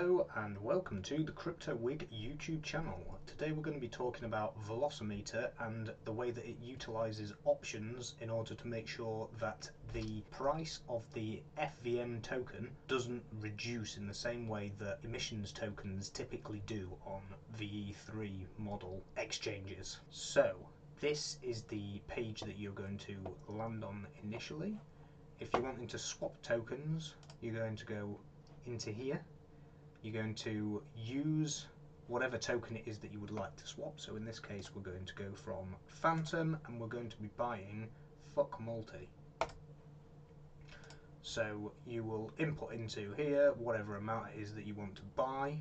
Hello and welcome to the CryptoWig YouTube channel. Today we're going to be talking about Velocimeter and the way that it utilizes options in order to make sure that the price of the FVM token doesn't reduce in the same way that emissions tokens typically do on VE3 model exchanges. So this is the page that you're going to land on initially. If you're wanting to swap tokens, you're going to go into here. You're going to use whatever token it is that you would like to swap. So in this case we're going to go from Phantom and we're going to be buying FuckMulti. So you will input into here whatever amount it is that you want to buy,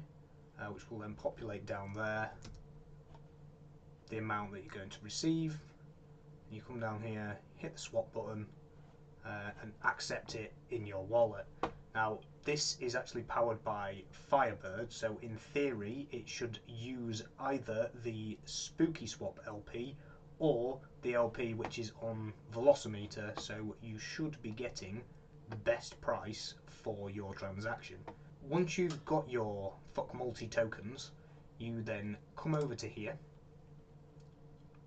which will then populate down there the amount that you're going to receive. You come down here, hit the swap button and accept it in your wallet. Now this is actually powered by Firebird, so in theory it should use either the Spooky Swap LP or the LP which is on Velocimeter, so you should be getting the best price for your transaction. Once you've got your FuckMulti tokens, you then come over to here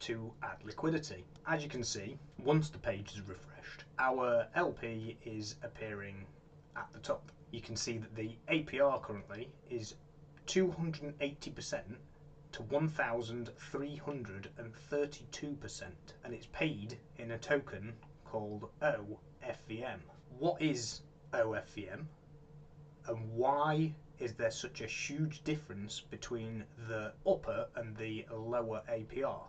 to add liquidity. As you can see, once the page is refreshed, our LP is appearing at the top. You can see that the APR currently is 280% to 1,332%, and it's paid in a token called oFVM. What is oFVM, and why is there such a huge difference between the upper and the lower APR?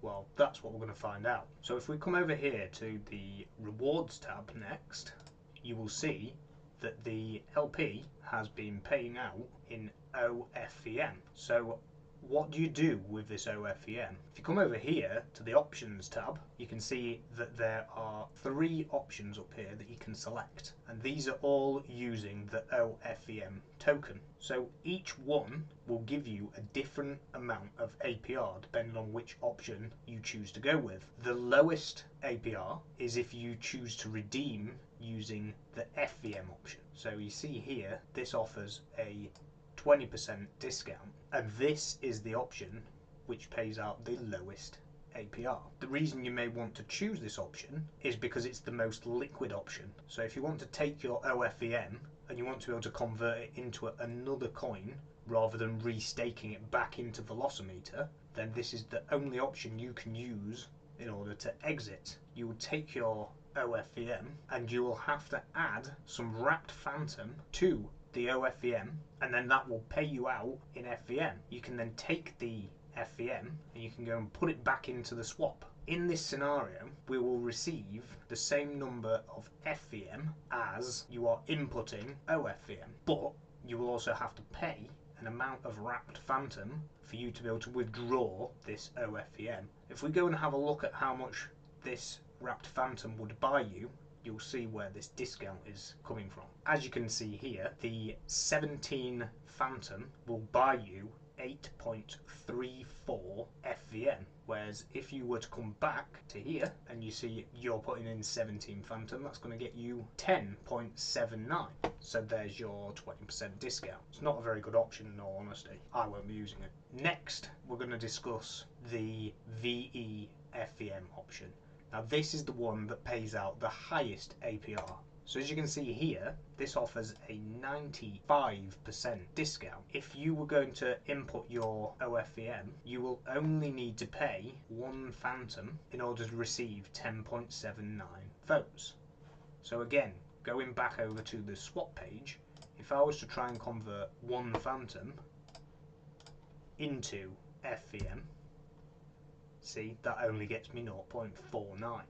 Well, that's what we're going to find out. So if we come over here to the rewards tab next, you will see that the LP has been paying out in oFVM. So what do you do with this oFVM? If you come over here to the options tab, you can see that there are 3 options up here that you can select, and these are all using the oFVM token. So each one will give you a different amount of APR depending on which option you choose to go with. The lowest APR is if you choose to redeem using the FVM option. So you see here, this offers a 20% discount, and this is the option which pays out the lowest APR. The reason you may want to choose this option is because it's the most liquid option. So if you want to take your oFVM and you want to be able to convert it into another coin rather than restaking it back into Velocimeter, then this is the only option you can use in order to exit. You will take your oFVM and you will have to add some wrapped Phantom to the oFVM, and then that will pay you out in FVM. You can then take the FVM and you can go and put it back into the swap. In this scenario, we will receive the same number of FVM as you are inputting oFVM, but you will also have to pay an amount of wrapped Phantom for you to be able to withdraw this oFVM. If we go and have a look at how much this wrapped Phantom would buy you, you'll see where this discount is coming from. As you can see here, the 17 Phantom will buy you 8.34 FVM, whereas if you were to come back to here and you see you're putting in 17 Phantom, that's going to get you 10.79. So there's your 20% discount. It's not a very good option in all honesty. I won't be using it. Next, we're going to discuss the VE FVM option. Now this is the one that pays out the highest APR. So as you can see here, this offers a 95% discount. If you were going to input your oFVM, you will only need to pay 1 Phantom in order to receive 10.79 votes. So again, going back over to the swap page, if I was to try and convert 1 Phantom into FVM, see, that only gets me 0.49.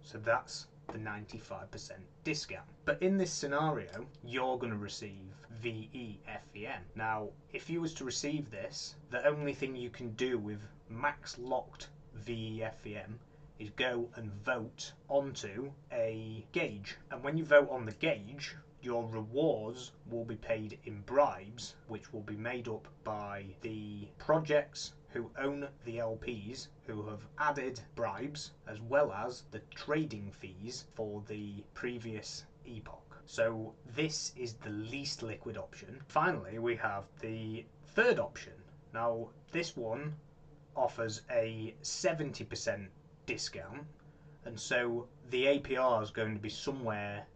So that's the 95% discount. But in this scenario, you're going to receive VE FVM. Now, if you was to receive this, the only thing you can do with max locked VE FVM is go and vote onto a gauge. And when you vote on the gauge, your rewards will be paid in bribes, which will be made up by the projects who own the LPs who have added bribes, as well as the trading fees for the previous epoch. So this is the least liquid option. Finally, we have the third option. Now, this one offers a 70% discount, and so the APR is going to be somewhere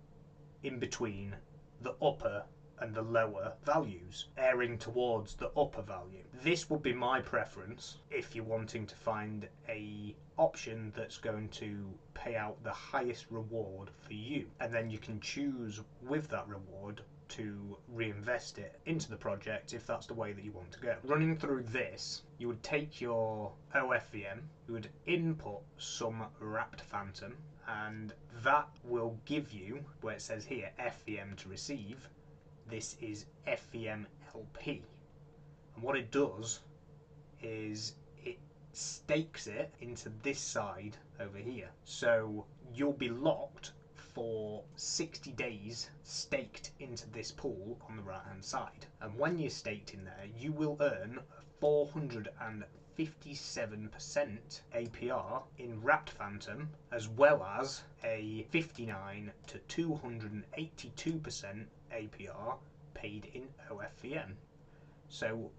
in between the upper and the lower values, erring towards the upper value. This would be my preference if you're wanting to find a option that's going to pay out the highest reward for you, and then you can choose with that reward to reinvest it into the project if that's the way that you want to go. Running through this, you would take your oFVM, you would input some wrapped phantom, and that will give you, where it says here FVM to receive, this is FVM LP. And what it does is it stakes it into this side over here. So you'll be locked for 60 days staked into this pool on the right hand side. And when you're staked in there, you will earn 457% APR in wrapped phantom, as well as a 59 to 282% APR paid in oFVM. So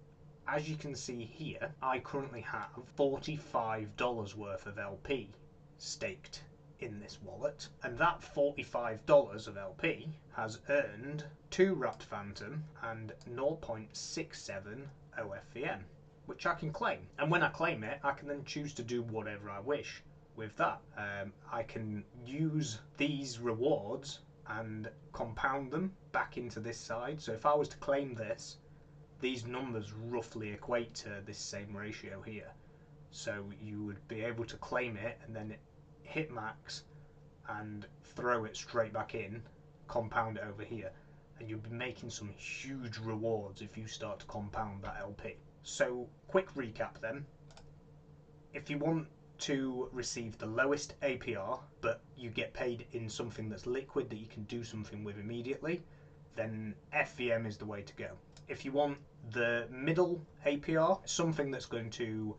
as you can see here, I currently have $45 worth of LP staked in this wallet, and that $45 of LP has earned 2 wrapped phantom and 0.67 oFVM, which I can claim. And when I claim it, I can then choose to do whatever I wish with that. I can use these rewards and compound them back into this side. So if I was to claim this, these numbers roughly equate to this same ratio here. So you would be able to claim it and then hit max and throw it straight back in, compound it over here, and you'll be making some huge rewards if you start to compound that LP. So quick recap then. If you want to receive the lowest APR, but you get paid in something that's liquid that you can do something with immediately, then FVM is the way to go. If you want the middle APR, something that's going to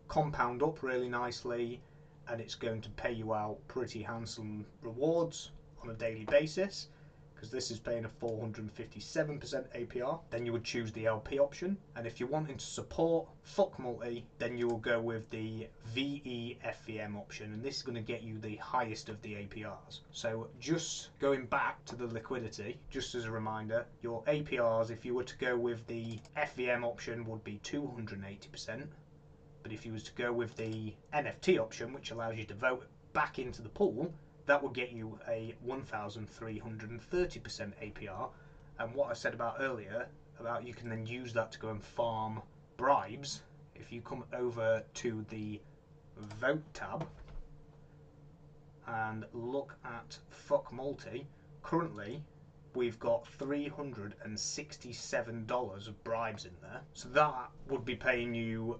compound up really nicely and it's going to pay you out pretty handsome rewards on a daily basis, because this is paying a 457% APR, then you would choose the LP option. And if you're wanting to support FuckMulti, then you will go with the VE-FVM option, and this is going to get you the highest of the APRs. So just going back to the liquidity, just as a reminder, your APRs, if you were to go with the FVM option, would be 280%, but if you was to go with the NFT option, which allows you to vote back into the pool, that will get you a 1,330% APR. And what I said about earlier, about you can then use that to go and farm bribes, if you come over to the vote tab and look at FuckMulti, currently we've got $367 of bribes in there. So that would be paying you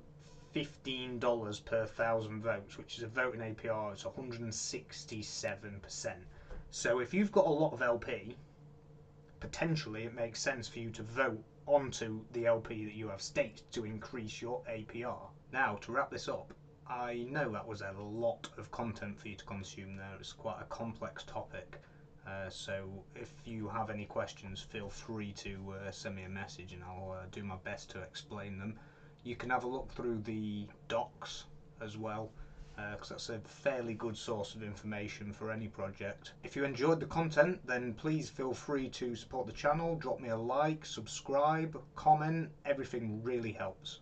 $15 per 1,000 votes, which is a voting APR. It's 167%. So if you've got a lot of LP, potentially it makes sense for you to vote onto the LP that you have staked to increase your APR. Now, to wrap this up, I know that was a lot of content for you to consume there. It's quite a complex topic. So if you have any questions, feel free to send me a message and I'll do my best to explain them. You can have a look through the docs as well, because that's a fairly good source of information for any project. If you enjoyed the content, then please feel free to support the channel, drop me a like, subscribe, comment, everything really helps.